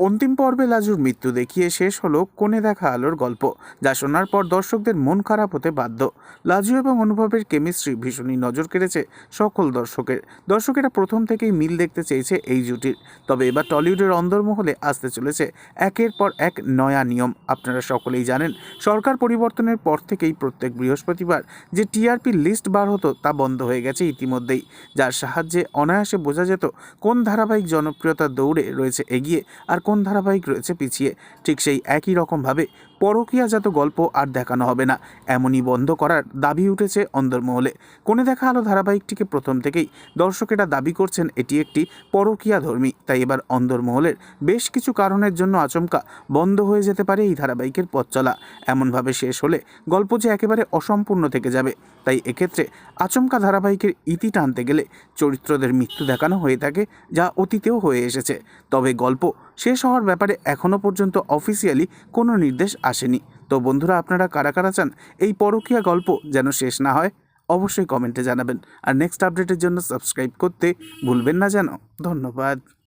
অন্তিম পর্বে লাজুর মৃত্যু দেখিয়ে শেষ হলো কোণে দেখা আলোর গল্প, যা শোনার পর দর্শকদের মন খারাপ হতে বাধ্য। লাজু এবং অনুভবের কেমিস্ট্রি ভীষণই নজর কেড়েছে সকল দর্শকেরা প্রথম থেকেই মিল দেখতে চেয়েছে এই জুটির। তবে এবার টলিউডের অন্দরমহলে আসতে চলেছে একের পর এক নয়া নিয়ম। আপনারা সকলেই জানেন, সরকার পরিবর্তনের পর থেকেই প্রত্যেক বৃহস্পতিবার যে টিআরপি লিস্ট বার হতো তা বন্ধ হয়ে গেছে ইতিমধ্যেই, যার সাহায্যে অনায়াসে বোঝা যেত কোন ধারাবাহিক জনপ্রিয়তার দৌড়ে রয়েছে এগিয়ে আর কোন ধারাবাহিক রয়েছে পিছিয়ে। ঠিক সেই একই রকমভাবে পরকীয়াজাত গল্প আর দেখানো হবে না, এমনই বন্ধ করার দাবি উঠেছে অন্দরমহলে। কোণে দেখা আলো ধারাবাহিকটিকে প্রথম থেকেই দর্শকেরা দাবি করছেন এটি একটি পরকীয়াধর্মী, তাই এবার অন্দরমহলের বেশ কিছু কারণের জন্য আচমকা বন্ধ হয়ে যেতে পারে এই ধারাবাহিকের পথ চলা। এমনভাবে শেষ হলে গল্প যে একেবারে অসম্পূর্ণ থেকে যাবে, তাই এক্ষেত্রে আচমকা ধারাবাহিকের ইতি টানতে গেলে চরিত্রদের মৃত্যু দেখানো হয়ে থাকে, যা অতীতেও হয়ে এসেছে। তবে গল্প শেষ হওয়ার ব্যাপারে এখনও পর্যন্ত অফিসিয়ালি কোনো নির্দেশ আসেনি। তো বন্ধুরা, আপনারা কারা কারা চান এই পরকীয়া গল্প যেন শেষ না হয়, অবশ্যই কমেন্টে জানাবেন। আর নেক্সট আপডেটের জন্য সাবস্ক্রাইব করতে ভুলবেন না যেন। ধন্যবাদ।